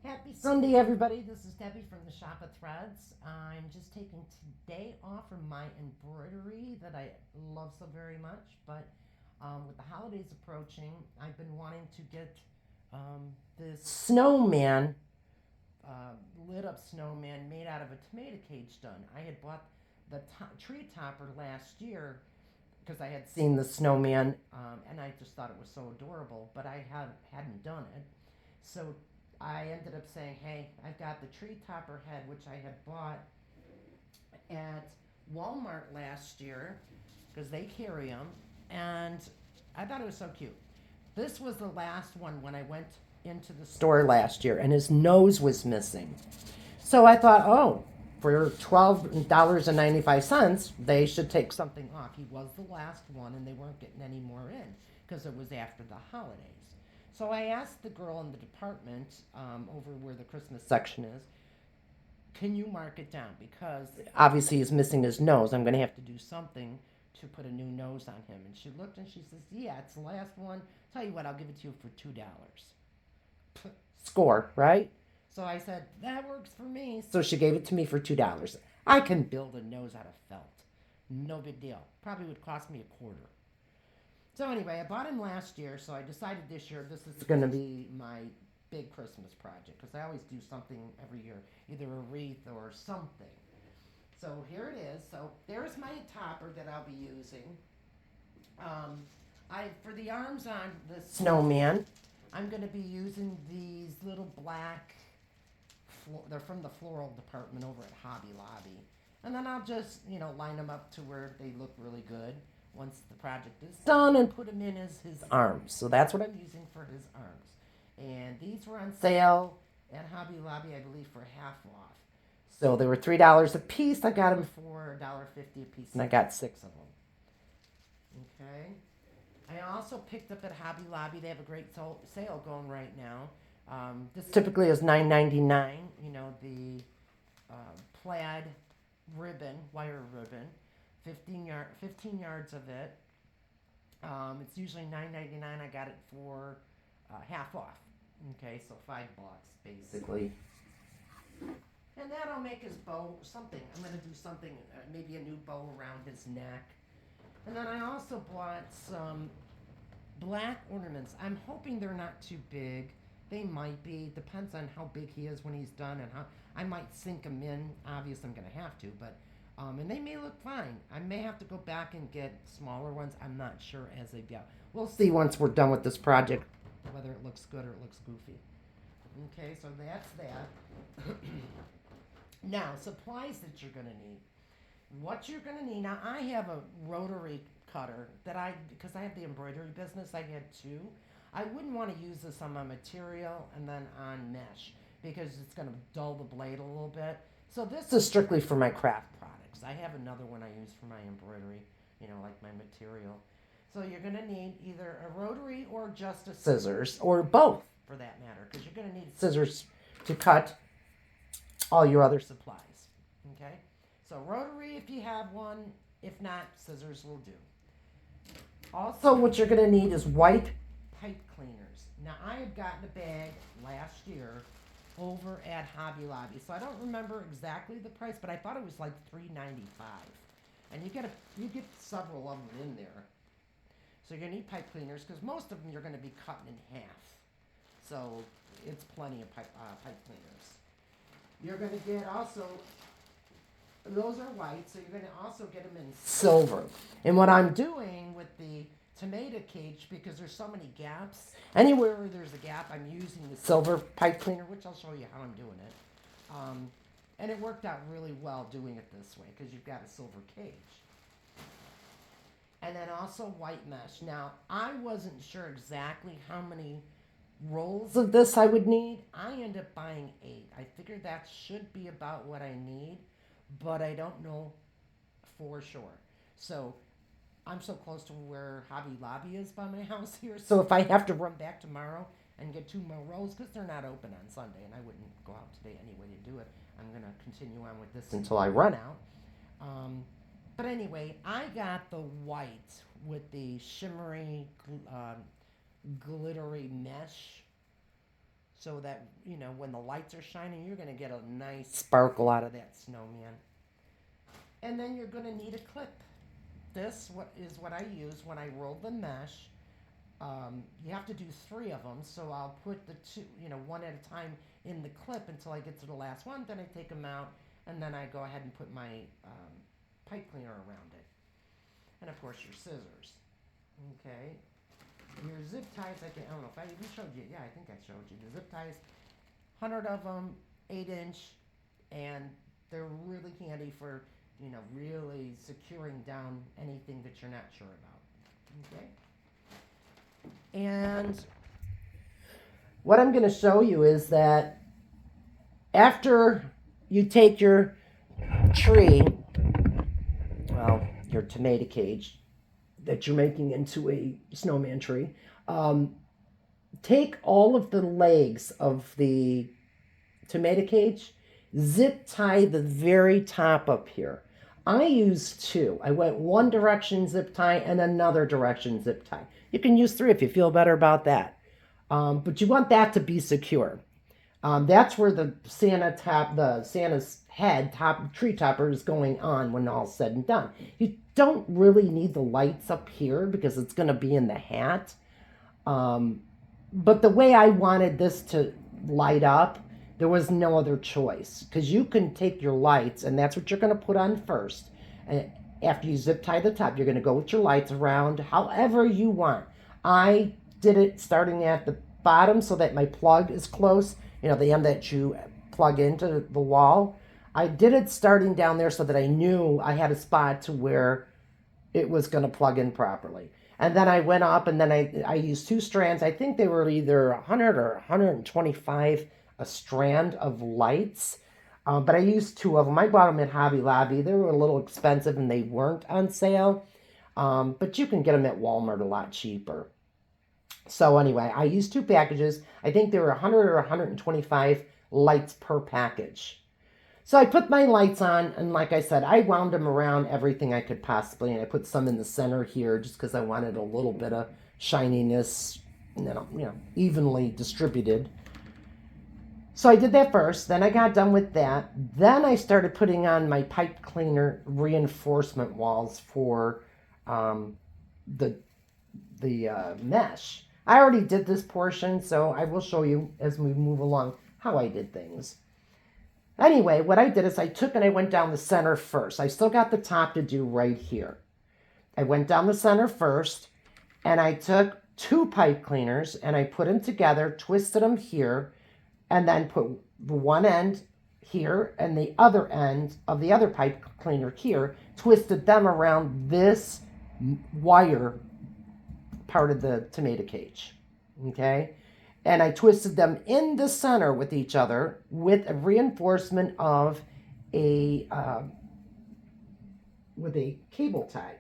Happy Sunday, everybody. This is Debbie from the Shop of Threads. I'm just taking today off from my embroidery that I love so very much. But with the holidays approaching, I've been wanting to get this snowman, lit up snowman made out of a tomato cage done. I had bought the tree topper last year because I had seen the snowman, and I just thought it was so adorable, but I hadn't done it. So I ended up saying, hey, I've got the tree topper head, which I had bought at Walmart last year because they carry them, and I thought it was so cute. This was the last one when I went into the store last year, and his nose was missing. So I thought, oh, for $12.95, they should take something off. He was the last one, and they weren't getting any more in because it was after the holidays. So I asked the girl in the department over where the Christmas section is, can you mark it down? Because obviously he's missing his nose. I'm going to have to do something to put a new nose on him. And she looked and she says, yeah, it's the last one. Tell you what, I'll give it to you for $2. Score, right? So I said, that works for me. So she gave it to me for $2. I can build a nose out of felt. No big deal. Probably would cost me a quarter. So anyway, I bought him last year, so I decided this year this is going to be my big Christmas project because I always do something every year, either a wreath or something. So here it is. So there's my topper that I'll be using. I for the arms on the snowman, I'm going to be using these little black. They're from the floral department over at Hobby Lobby, and then I'll just line them up to where they look really good once the project is done and put them in as his arms. So that's what I'm using for his arms. And these were on sale at Hobby Lobby, I believe, for half off. So they were $3 a piece. I got them for $1.50 a piece, and I got six of them. Okay. I also picked up at Hobby Lobby. They have a great sale going right now. This typically is $9.99. You know, the plaid ribbon, wire ribbon, 15 yards of it. It's usually $9.99. I got it for half off. Okay, so $5 basically. And that'll make his bow something. I'm gonna do something, maybe a new bow around his neck. And then I also bought some black ornaments. I'm hoping they're not too big. They might be. Depends on how big he is when he's done and how I might sink them in. Obviously, I'm gonna have to, but and they may look fine. I may have to go back and get smaller ones. I'm not sure as they go. We'll see once we're done with this project whether it looks good or it looks goofy. Okay, so that's that. Now, supplies that you're gonna need. What you're gonna need. Now, I have a rotary cutter because I have the embroidery business. I had two. I wouldn't want to use this on my material and then on mesh because it's going to dull the blade a little bit. So this is strictly for my craft products. I have another one I use for my embroidery, like my material. So you're going to need either a rotary or just a scissors, or both for that matter, because you're going to need scissors to cut all your other supplies. Okay? So rotary if you have one. If not, scissors will do. Also, what you're going to need is white pipe cleaners. Now, I had gotten a bag last year over at Hobby Lobby, so I don't remember exactly the price, but I thought it was like $3.95, and you get several of them in there. So you're gonna need pipe cleaners because most of them you're gonna be cutting in half. So it's plenty of pipe cleaners. You're gonna get also those are white, so you're going to also get them in silver. And what I'm doing with the tomato cage, because there's so many gaps, anywhere where there's a gap, I'm using the silver pipe cleaner, which I'll show you how I'm doing it. And it worked out really well doing it this way, because you've got a silver cage. And then also white mesh. Now, I wasn't sure exactly how many rolls of this I would need. I ended up buying 8. I figured that should be about what I need, but I don't know for sure. So I'm so close to where Hobby Lobby is by my house here. So if I have to run back tomorrow and get 2 more rolls, because they're not open on Sunday, and I wouldn't go out today anyway to do it, I'm going to continue on with this until I run out. But anyway, I got the white with the shimmery, glittery mesh so that, when the lights are shining, you're going to get a nice sparkle out of that snowman. And then you're going to need a clip. This is what I use when I roll the mesh. You have to do 3 of them, so I'll put the 2, one at a time in the clip until I get to the last one. Then I take them out, and then I go ahead and put my pipe cleaner around it. And of course your scissors. Okay. Your zip ties, I don't know if I even showed you. Yeah, I think I showed you. The zip ties, 100 of them, 8-inch, and they're really handy for, really securing down anything that you're not sure about. Okay. And what I'm going to show you is that after you take your tree, well, your tomato cage that you're making into a snowman tree, take all of the legs of the tomato cage, zip tie the very top up here. I used 2. I went one direction zip tie and another direction zip tie. You can use 3 if you feel better about that. But you want that to be secure. That's where the Santa's head tree topper is going on when all's said and done. You don't really need the lights up here because it's going to be in the hat. But the way I wanted this to light up, there was no other choice, because you can take your lights, and that's what you're going to put on first. And after you zip tie the top, you're going to go with your lights around however you want. I did it starting at the bottom so that my plug is close, the end that you plug into the wall. I did it starting down there so that I knew I had a spot to where it was going to plug in properly. And then I went up, and then I used 2 strands. I think they were either 100 or 125 a strand of lights. But I used 2 of them. I bought them at Hobby Lobby. They were a little expensive and they weren't on sale. But you can get them at Walmart a lot cheaper. So anyway, I used 2 packages. I think there were 100 or 125 lights per package. So I put my lights on, and like I said, I wound them around everything I could possibly, and I put some in the center here just because I wanted a little bit of shininess, evenly distributed. So I did that first, then I got done with that. Then I started putting on my pipe cleaner reinforcement walls for the mesh. I already did this portion, so I will show you as we move along how I did things. Anyway, what I did is I took and I went down the center first. I still got the top to do right here. I went down the center first, and I took 2 pipe cleaners, and I put them together, twisted them here, and then put the one end here and the other end of the other pipe cleaner here, twisted them around this wire part of the tomato cage, okay? And I twisted them in the center with each other with a reinforcement of with a cable tie.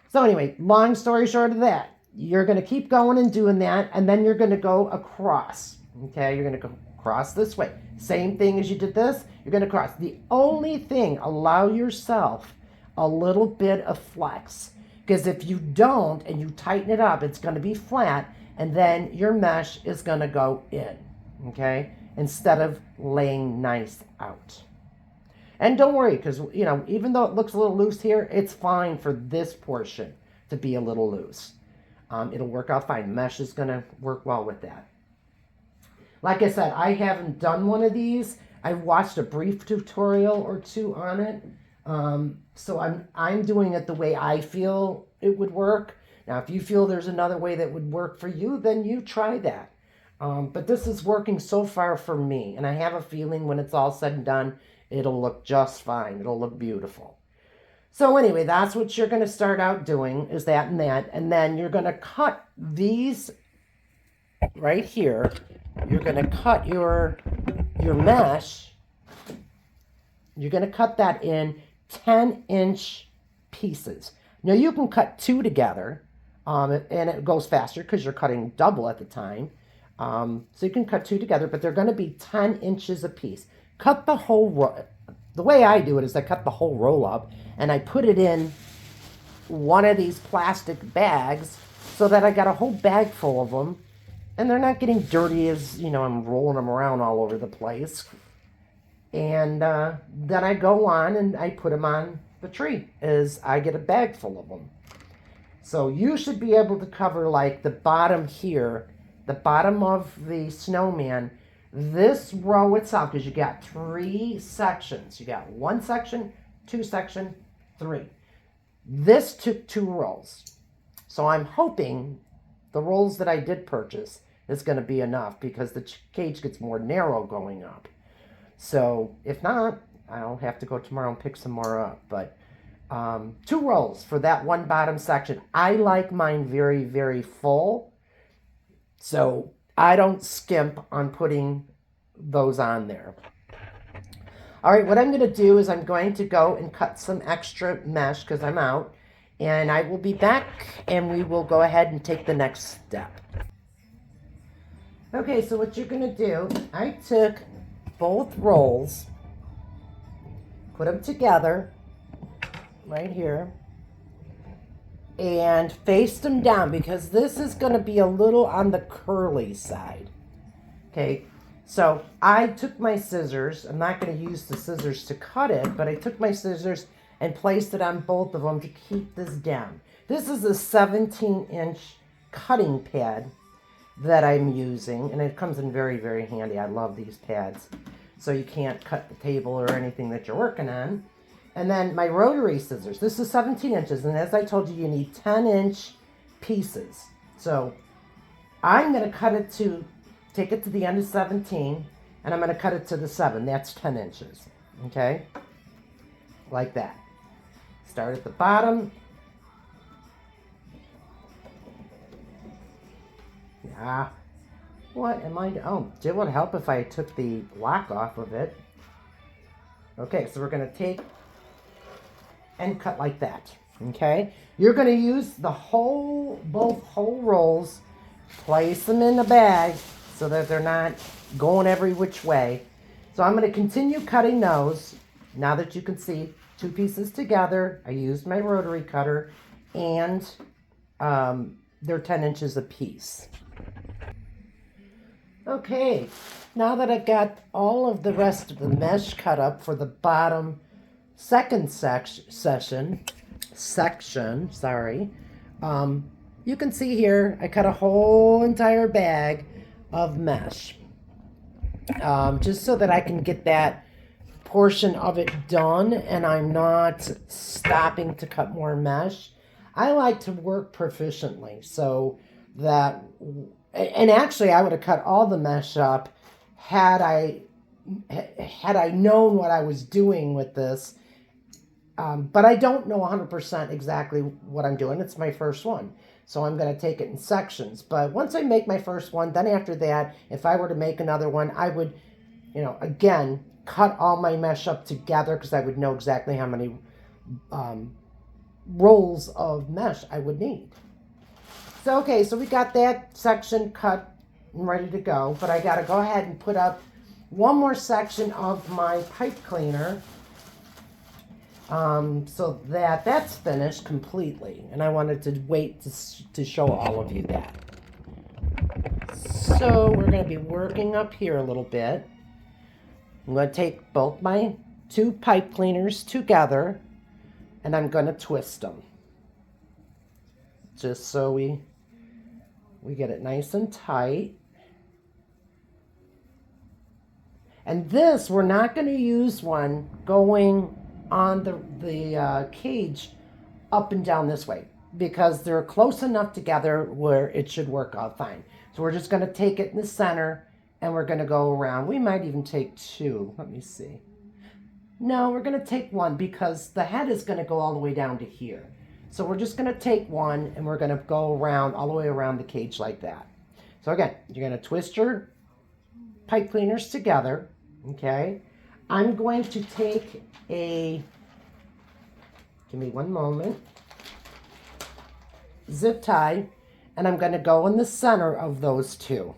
So anyway, long story short of that, you're going to keep going and doing that, and then you're going to go across. Okay, you're going to go across this way. Same thing as you did this, you're going to cross. The only thing, allow yourself a little bit of flex, because if you don't and you tighten it up, it's going to be flat, and then your mesh is going to go in, okay, instead of laying nice out. And don't worry, because, even though it looks a little loose here, it's fine for this portion to be a little loose. It'll work out fine. Mesh is going to work well with that. Like I said, I haven't done one of these. I've watched a brief tutorial or 2 on it. So I'm doing it the way I feel it would work. Now, if you feel there's another way that would work for you, then you try that. But this is working so far for me, and I have a feeling when it's all said and done, it'll look just fine. It'll look beautiful. So anyway, that's what you're going to start out doing, is that and that. And then you're going to cut these right here. You're going to cut your mesh. You're going to cut that in 10-inch pieces. Now, you can cut 2 together, and it goes faster because you're cutting double at the time. So you can cut 2 together, but they're going to be 10 inches a piece. Cut the whole roll. The way I do it is I cut the whole roll up, and I put it in one of these plastic bags so that I got a whole bag full of them. And they're not getting dirty as, I'm rolling them around all over the place. And then I go on and I put them on the tree as I get a bag full of them. So you should be able to cover like the bottom here, the bottom of the snowman, this row itself, because you got 3 sections. You got 1 section, 2 section, 3. This took 2 rolls. So I'm hoping the rolls that I did purchase is going to be enough because the cage gets more narrow going up. So if not, I'll have to go tomorrow and pick some more up. But 2 rolls for that one bottom section. I like mine very, very full. So I don't skimp on putting those on there. All right, what I'm going to do is I'm going to go and cut some extra mesh because I'm out. And I will be back and we will go ahead and take the next step. Okay, so what you're going to do, I took both rolls, put them together right here, and faced them down because this is going to be a little on the curly side. Okay, so I took my scissors. I'm not going to use the scissors to cut it, but I took my scissors and placed it on both of them to keep this down. This is a 17-inch cutting pad that I'm using, and it comes in very, very handy. I love these pads. So you can't cut the table or anything that you're working on. And then my rotary scissors. This is 17 inches, and as I told you, you need 10-inch pieces. So I'm going to cut it to, take it to the end of 17, and I'm going to cut it to the 7. That's 10 inches, okay? Like that. Start at the bottom. Yeah. What am I doing? Oh, it would help if I took the block off of it. Okay, so we're going to take and cut like that. Okay? You're going to use the both whole rolls, place them in the bag so that they're not going every which way. So I'm going to continue cutting those. Now that you can see 2 pieces together, I used my rotary cutter, and they're 10 inches a piece. Okay, now that I've got all of the rest of the mesh cut up for the bottom second section, you can see here I cut a whole entire bag of mesh, just so that I can get that portion of it done and I'm not stopping to cut more mesh. I like to work proficiently so that, and actually I would have cut all the mesh up had I known what I was doing with this. But I don't know 100% exactly what I'm doing. It's my first one. So I'm going to take it in sections. But once I make my first one, then after that, if I were to make another one, I would, again, cut all my mesh up together because I would know exactly how many rolls of mesh I would need. So, okay, so we got that section cut and ready to go. But I got to go ahead and put up one more section of my pipe cleaner. So that's finished completely, and I wanted to wait to show all of you that. So we're going to be working up here a little bit. I'm going to take both my 2 pipe cleaners together, and I'm going to twist them, just so we get it nice and tight. And this, we're not going to use one going on the cage up and down this way because they're close enough together where it should work out fine. So we're just going to take it in the center and we're going to go around. We might even take 2. Let me see. No, we're going to take 1 because the head is going to go all the way down to here. So we're just going to take 1 and we're going to go around all the way around the cage like that. So again, you're going to twist your pipe cleaners together, okay? I'm going to take give me one moment, zip tie, and I'm going to go in the center of those 2,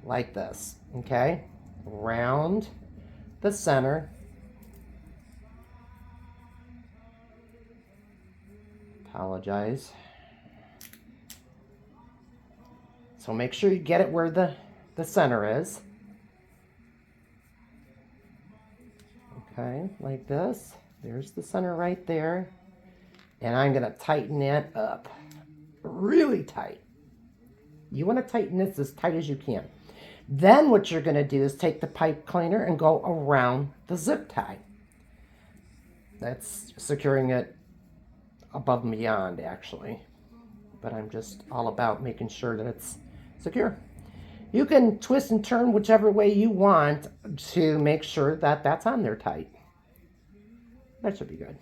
like this, okay? Around the center. Apologize. So make sure you get it where the center is. Okay, like this. There's the center right there. And I'm going to tighten it up really tight. You want to tighten this as tight as you can. Then what you're going to do is take the pipe cleaner and go around the zip tie. That's securing it above and beyond, actually. But I'm just all about making sure that it's secure. You can twist and turn whichever way you want to make sure that that's on there tight. That should be good.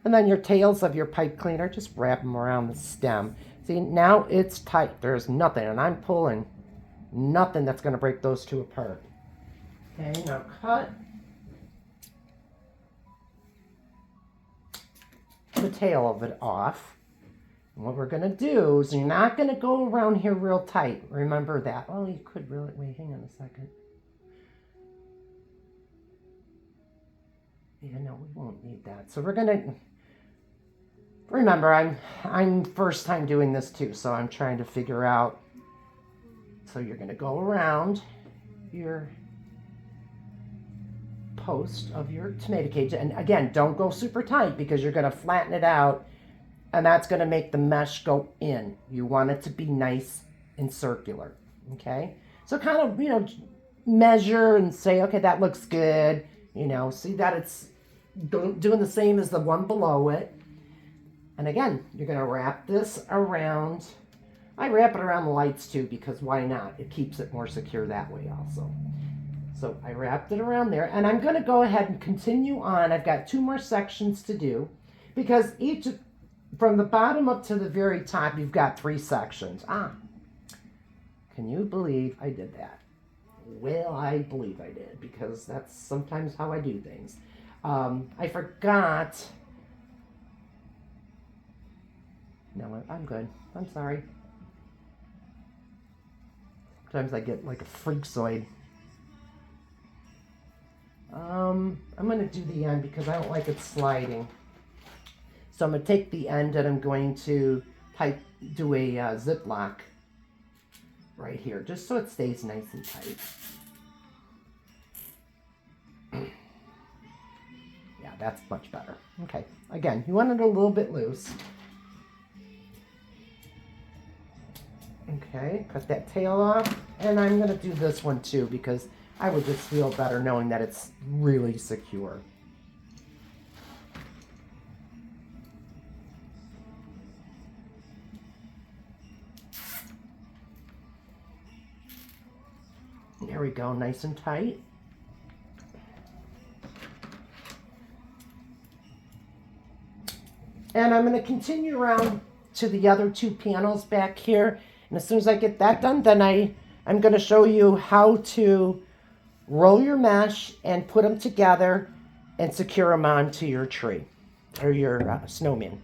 And then your tails of your pipe cleaner, just wrap them around the stem. See, now it's tight. There's nothing, and I'm pulling nothing that's going to break those two apart. Okay, now cut the tail of it off. And what we're going to do is you're not going to go around here real tight. Remember that. Oh, you could really, wait, hang on a second. Yeah, no, we won't need that. So we're going to, remember, I'm first time doing this too, so I'm trying to figure out. So you're going to go around your post of your tomato cage. And again, don't go super tight because you're going to flatten it out. And that's going to make the mesh go in. You want it to be nice and circular, okay? So kind of, you know, measure and say, okay, that looks good. You know, see that it's doing the same as the one below it. And again, you're going to wrap this around. I wrap it around the lights too because why not? It keeps it more secure that way also. So I wrapped it around there. And I'm going to go ahead and continue on. I've got 2 more sections to do because each from the bottom up to the very top, you've got 3 sections. Can you believe I did that? Well, I believe I did because that's sometimes how I do things. I forgot. No, I'm good. I'm sorry. Sometimes I get like a freakzoid. I'm going to do the end because I don't like it sliding. So I'm going to take the end and I'm going to do a zip lock right here, just so it stays nice and tight. Yeah, that's much better. Okay, again, you want it a little bit loose. Okay, cut that tail off. And I'm going to do this one too because I would just feel better knowing that it's really secure. There we go, nice and tight. And I'm going to continue around to the other 2 panels back here. And as soon as I get that done, then I'm going to show you how to roll your mesh and put them together and secure them onto your tree or your snowman.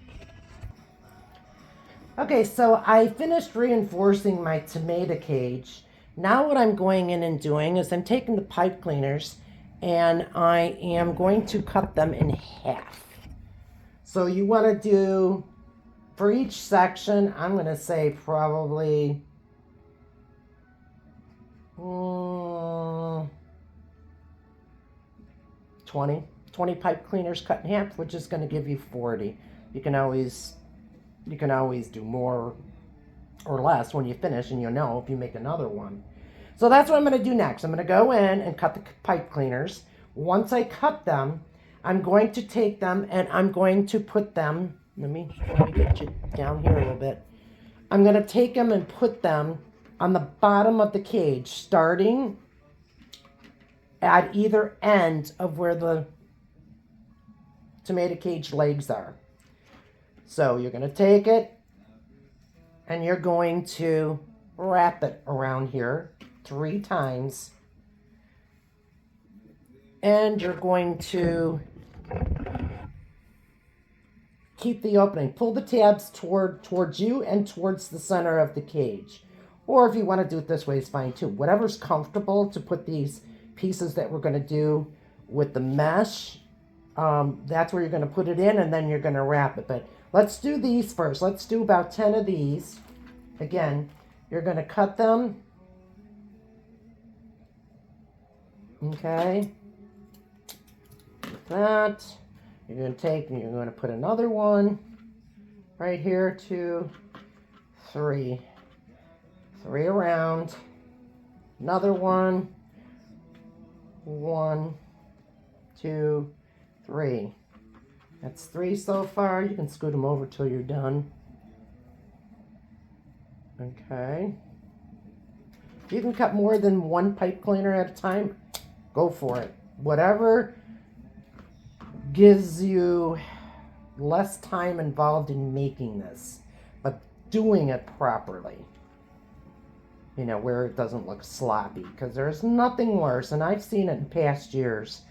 Okay, so I finished reinforcing my tomato cage. Now what I'm going in and doing is I'm taking the pipe cleaners and I am going to cut them in half. So you want to do, for each section, I'm going to say probably 20 pipe cleaners cut in half, which is going to give you 40. You can always do more or less when you finish, and you'll know if you make another one. So that's what I'm going to do next. I'm going to go in and cut the pipe cleaners. Once I cut them, I'm going to take them and I'm going to put them, let me get you down here a little bit. I'm going to take them and put them on the bottom of the cage, starting at either end of where the tomato cage legs are. So you're going to take it and you're going to wrap it around here 3 times. And you're going to keep the opening. Pull the tabs towards you and towards the center of the cage. Or if you want to do it this way, it's fine too. Whatever's comfortable to put these pieces that we're going to do with the mesh, that's where you're going to put it in, and then you're going to wrap it. But let's do these first. Let's do about 10 of these. Again, You're going to cut them. Okay. Like that. You're going to take and you're going to put another one right here, 2, 3. 3 around. Another one. 1, 2, 3. That's 3 so far. You can scoot them over till you're done. Okay. If you can cut more than one pipe cleaner at a time, go for it. Whatever gives you less time involved in making this, but doing it properly. You know, where it doesn't look sloppy, because there's nothing worse, and I've seen it in past years,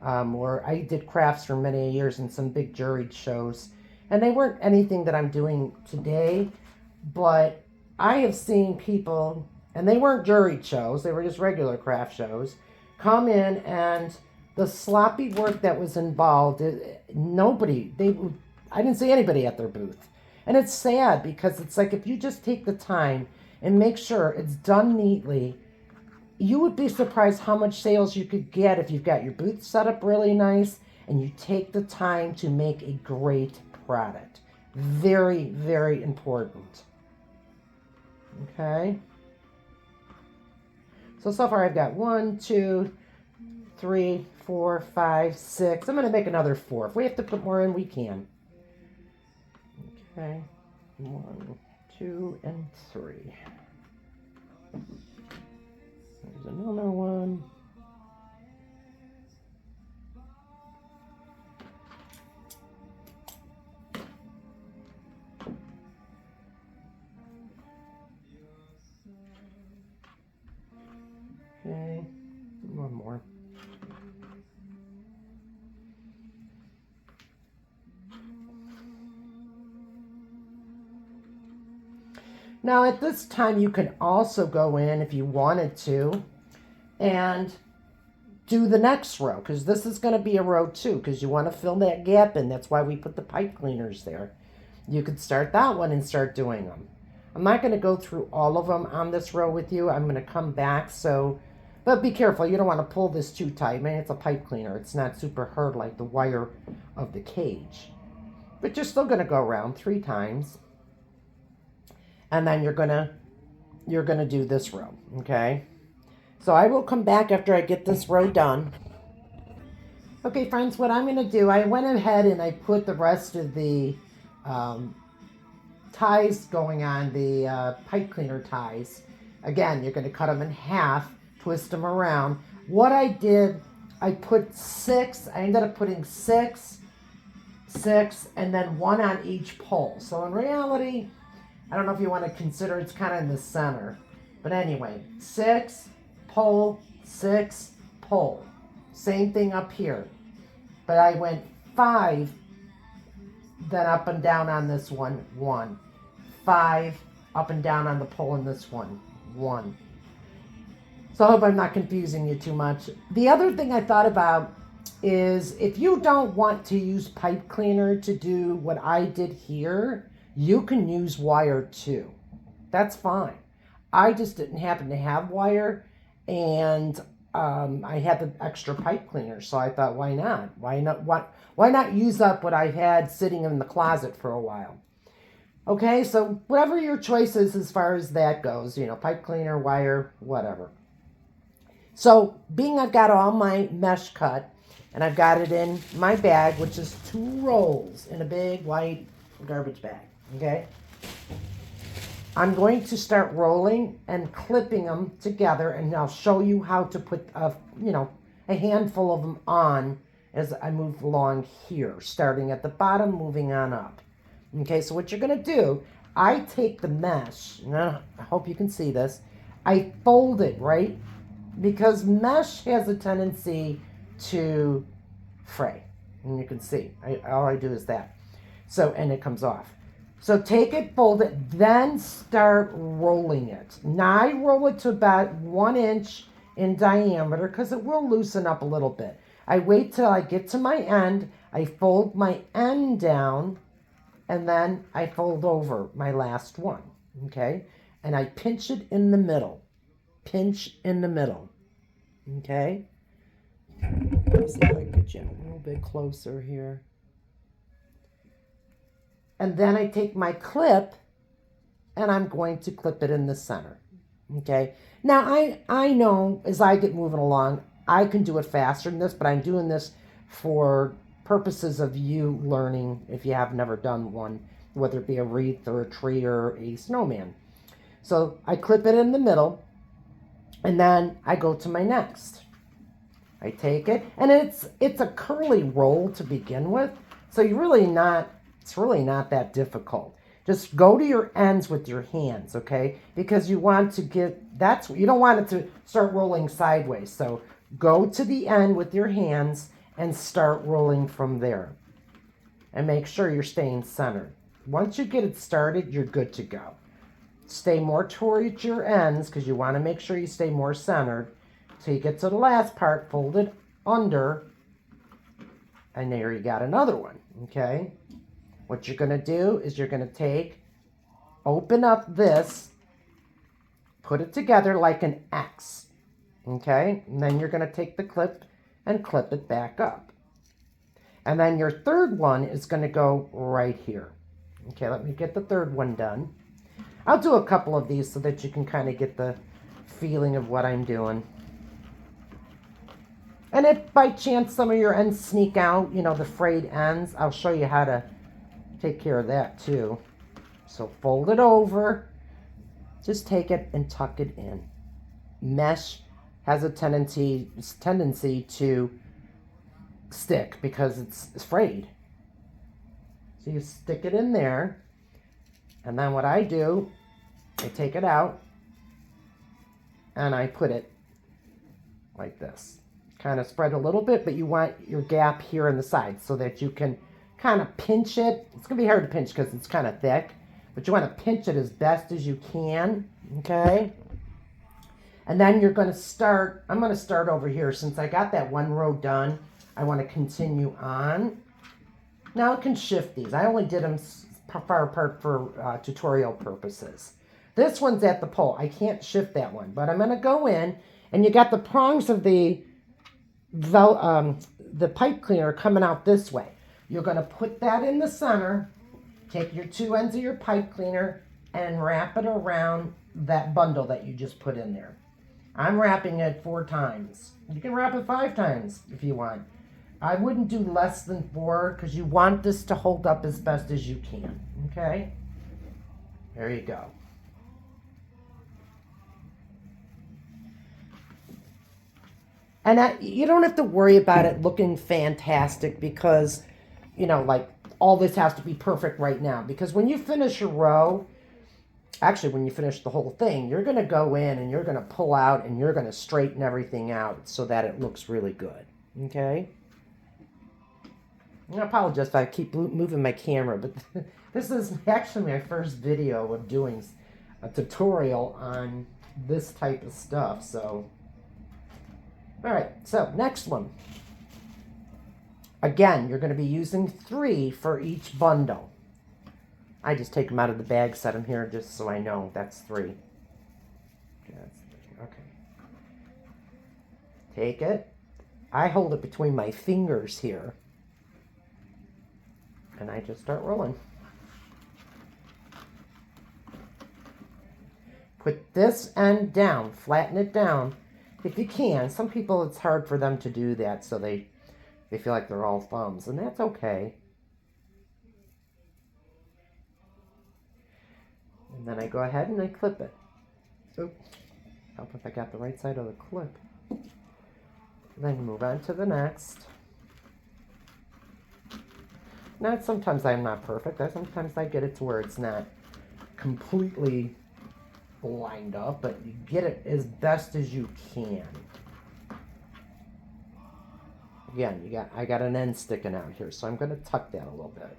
where I did crafts for many years in some big juried shows, and they weren't anything that I'm doing today, but I have seen people, and they weren't juried shows, they were just regular craft shows, come in, and the sloppy work that was involved, I didn't see anybody at their booth. And it's sad, because it's like, if you just take the time and make sure it's done neatly, you would be surprised how much sales you could get if you've got your booth set up really nice and you take the time to make a great product. Very, very important. Okay. So far I've got 1, 2, 3, 4, 5, 6. I'm going to make another 4. If we have to put more in, we can. Okay. 1, 2, and 3. There's another one. Okay, one more. Now at this time you can also go in, if you wanted to, and do the next row, because this is going to be a row 2, because you want to fill that gap in. That's why we put the pipe cleaners there. You could start that one and start doing them. I'm not going to go through all of them on this row with you. I'm going to come back, but be careful. You don't want to pull this too tight. I mean, it's a pipe cleaner. It's not super hard like the wire of the cage. But you're still going to go around 3 times. And then you're going to do this row, okay? So I will come back after I get this row done. Okay, friends, what I'm going to do, I went ahead and I put the rest of the ties going on, the pipe cleaner ties. Again, you're going to cut them in half, twist them around. What I did, I put 6. I ended up putting 6, 6, and then 1 on each pole. So in reality, I don't know if you want to consider it's kind of in the center. But anyway, 6, pole, 6, pole. Same thing up here. But I went 5, then up and down on this one, 1. 5, up and down on the pole in this one, 1. So I hope I'm not confusing you too much. The other thing I thought about is, if you don't want to use pipe cleaner to do what I did here, you can use wire too. That's fine. I just didn't happen to have wire, and I had the extra pipe cleaner, so I thought, why not? Why not use up what I had sitting in the closet for a while? Okay, so whatever your choice is as far as that goes, you know, pipe cleaner, wire, whatever. So, being I've got all my mesh cut, and I've got it in my bag, which is 2 rolls in a big white garbage bag, okay? I'm going to start rolling and clipping them together, and I'll show you how to put, a handful of them on as I move along here, starting at the bottom, moving on up. Okay, so what you're going to do, I take the mesh, I hope you can see this, I fold it, right? Because mesh has a tendency to fray, and you can see, all I do is that. So, and it comes off. So take it, fold it, then start rolling it. Now I roll it to about 1 inch in diameter, because it will loosen up a little bit. I wait till I get to my end, I fold my end down, and then I fold over my last one, okay? and I pinch it in the middle. Pinch in the middle. Okay? Let me see if I can get you a little bit closer here. And then I take my clip and I'm going to clip it in the center. Okay? Now, I know as I get moving along, I can do it faster than this, but I'm doing this for purposes of you learning if you have never done one, whether it be a wreath or a tree or a snowman. So I clip it in the middle, and then I go to my next. I take it, and it's a curly roll to begin with, so it's really not that difficult. Just go to your ends with your hands, okay? Because you want to you don't want it to start rolling sideways. So go to the end with your hands and start rolling from there. And make sure you're staying centered. Once you get it started, you're good to go. Stay more towards your ends because you want to make sure you stay more centered. So you get to the last part, fold it under, and there you got another one, okay? What you're going to do is you're going to open up this, put it together like an X, okay? And then you're going to take the clip and clip it back up. And then your third one is going to go right here. Okay, let me get the third one done. I'll do a couple of these so that you can kind of get the feeling of what I'm doing. And if by chance some of your ends sneak out, the frayed ends, I'll show you how to take care of that too. So fold it over, just take it and tuck it in. Mesh has a tendency to stick because it's frayed. So you stick it in there, and then what I do, I take it out and I put it like this. Kind of spread a little bit, but you want your gap here in the side so that you can kind of pinch it. It's going to be hard to pinch because it's kind of thick, but you want to pinch it as best as you can, okay? And then you're going to start, I'm going to start over here. Since I got that one row done, I want to continue on. Now I can shift these. I only did them far apart for tutorial purposes. This one's at the pole. I can't shift that one, but I'm going to go in, and you got the prongs of the pipe cleaner coming out this way. You're going to put that in the center, take your two ends of your pipe cleaner, and wrap it around that bundle that you just put in there. I'm wrapping it 4 times. You can wrap it 5 times if you want. I wouldn't do less than 4 because you want this to hold up as best as you can. Okay? There you go. And you don't have to worry about it looking fantastic because, like all this has to be perfect right now. Because when you finish your row, actually when you finish the whole thing, you're going to go in and you're going to pull out and you're going to straighten everything out so that it looks really good. Okay? I apologize if I keep moving my camera, but this is actually my first video of doing a tutorial on this type of stuff, so... Alright, so next one. Again, you're going to be using 3 for each bundle. I just take them out of the bag, set them here just so I know that's 3. Okay, that's 3. Okay. Take it. I hold it between my fingers here. And I just start rolling. Put this end down, flatten it down. If you can, some people it's hard for them to do that, so they feel like they're all thumbs, and that's okay. And then I go ahead and I clip it. So, help if I got the right side of the clip. Then move on to the next. Now, sometimes I'm not perfect. Sometimes I get it to where it's not completely lined up, but you get it as best as you can. Again, I got an end sticking out here, so I'm going to tuck that a little bit.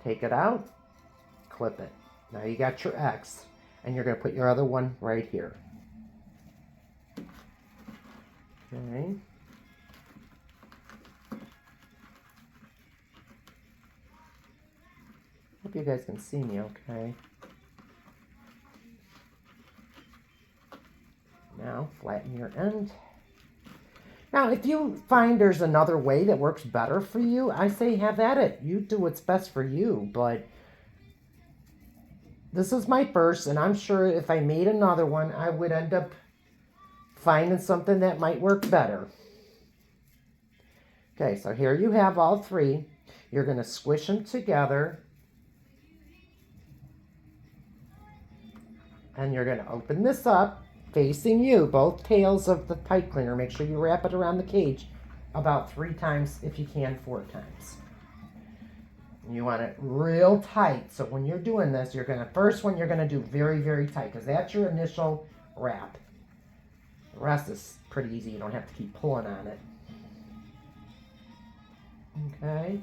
Take it out, clip it. Now you got your X, and you're going to put your other one right here. Okay. Hope you guys can see me okay. Now, flatten your end. Now, if you find there's another way that works better for you, I say have at it. You do what's best for you, but this is my first, and I'm sure if I made another one, I would end up finding something that might work better. Okay, so here you have all three. You're going to squish them together. And you're going to open this up, facing you, both tails of the pipe cleaner. Make sure you wrap it around the cage about 3 times, if you can 4 times. You want it real tight. So when you're doing this, you're going to, first one you're going to do very, very tight, because that's your initial wrap. The rest is pretty easy. You don't have to keep pulling on it. Okay.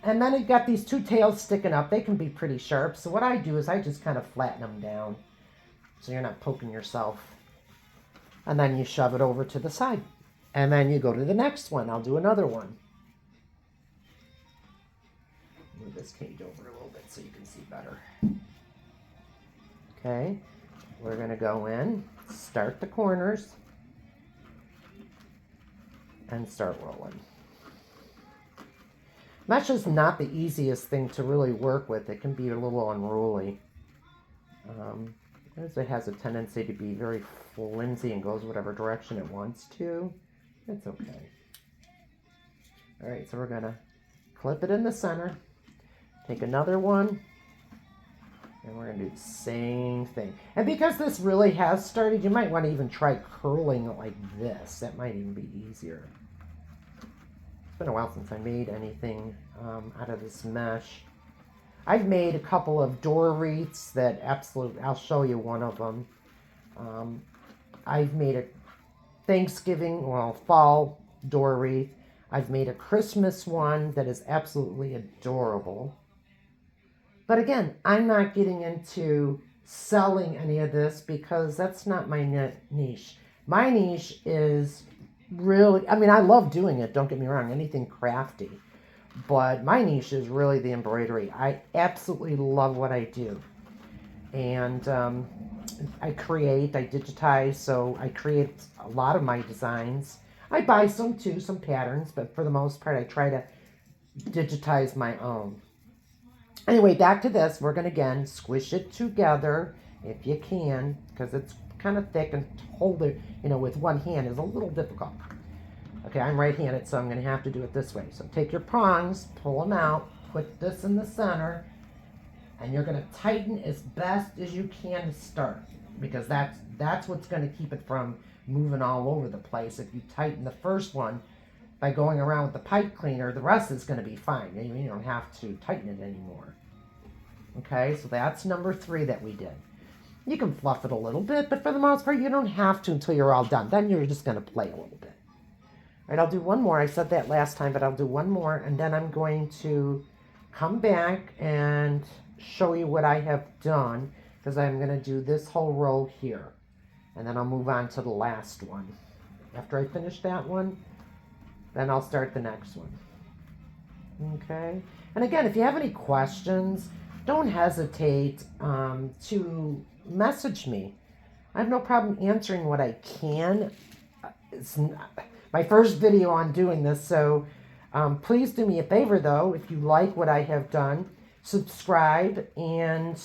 And then you've got these 2 tails sticking up. They can be pretty sharp. So what I do is I just kind of flatten them down so you're not poking yourself. And then you shove it over to the side. And then you go to the next one. I'll do another one. Move this cage over a little bit so you can see better. Okay. We're going to go in, start the corners, and start rolling. Mesh is not the easiest thing to really work with. It can be a little unruly. It has a tendency to be very flimsy and goes whatever direction it wants to. It's okay. All right, so we're going to clip it in the center. Take another one. And we're going to do the same thing. And because this really has started, you might want to even try curling it like this. That might even be easier. It's been a while since I made anything out of this mesh. I've made a couple of door wreaths that absolutely, I'll show you one of them. I've made a Thanksgiving, well, fall door wreath. I've made a Christmas one that is absolutely adorable. But again, I'm not getting into selling any of this because that's not my niche. My niche is really, I mean, I love doing it, don't get me wrong, anything crafty. But my niche is really the embroidery. I absolutely love what I do. And I create, I digitize, so I create a lot of my designs. I buy some too, some patterns, but for the most part, I try to digitize my own. Anyway, back to this. We're going to, again, squish it together if you can, because it's kind of thick, and to hold it, you know, with one hand is a little difficult. Okay, I'm right-handed, so I'm going to have to do it this way. So take your prongs, pull them out, put this in the center, and you're going to tighten as best as you can to start, because that's what's going to keep it from moving all over the place. If you tighten the first one by going around with the pipe cleaner, the rest is going to be fine. You don't have to tighten it anymore. Okay, so that's number 3 that we did. You can fluff it a little bit, but for the most part, you don't have to until you're all done. Then you're just going to play a little bit. All right, I'll do one more. I said that last time, but I'll do one more, and then I'm going to come back and show you what I have done, because I'm going to do this whole row here, and then I'll move on to the last one. After I finish that one, then I'll start the next one. Okay? And again, if you have any questions, don't hesitate to message me. I have no problem answering what I can. It's my first video on doing this, so please do me a favor, though. If you like what I have done, subscribe and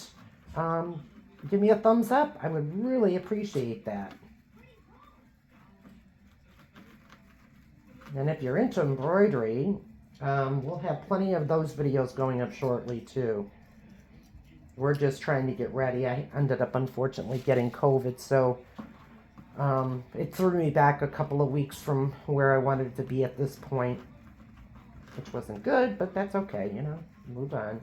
give me a thumbs up. I would really appreciate that. And if you're into embroidery, we'll have plenty of those videos going up shortly, too. We're just trying to get ready. I ended up, unfortunately, getting COVID, so it threw me back a couple of weeks from where I wanted to be at this point, which wasn't good, but that's okay, you know, move on.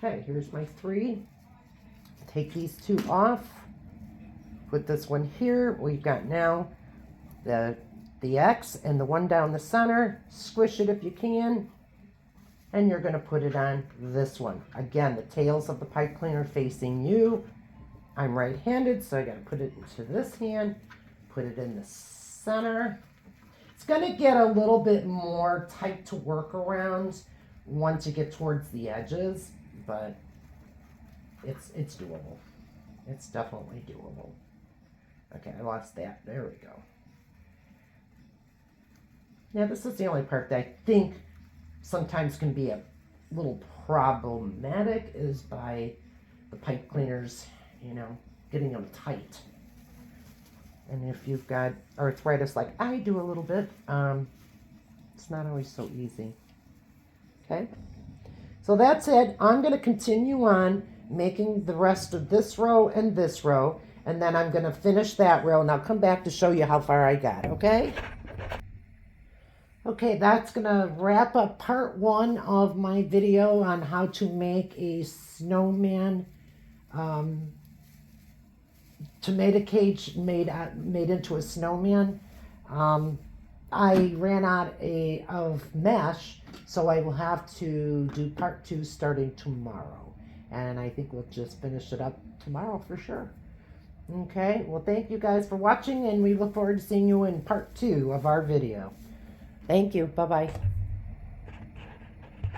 Okay, here's my 3. Take these 2 off. Put this one here. We've got now the X and the one down the center. Squish it if you can. And you're going to put it on this one. Again, the tails of the pipe cleaner facing you. I'm right-handed, so I got to put it into this hand. Put it in the center. It's going to get a little bit more tight to work around once you get towards the edges, but it's doable. It's definitely doable. Okay, I lost that. There we go. Now, this is the only part that I think sometimes can be a little problematic is by the pipe cleaners, you know, getting them tight. And if you've got arthritis like I do a little bit, it's not always so easy. Okay, so that's it. I'm going to continue on making the rest of this row, and then I'm going to finish that row, and I'll come back to show you how far I got, okay? Okay, that's going to wrap up part 1 of my video on how to make a snowman tomato cage made into a snowman. I ran out of mesh, so I will have to do part 2 starting tomorrow. And I think we'll just finish it up tomorrow for sure. Okay, well, thank you guys for watching, and we look forward to seeing you in part 2 of our video. Thank you. Bye-bye.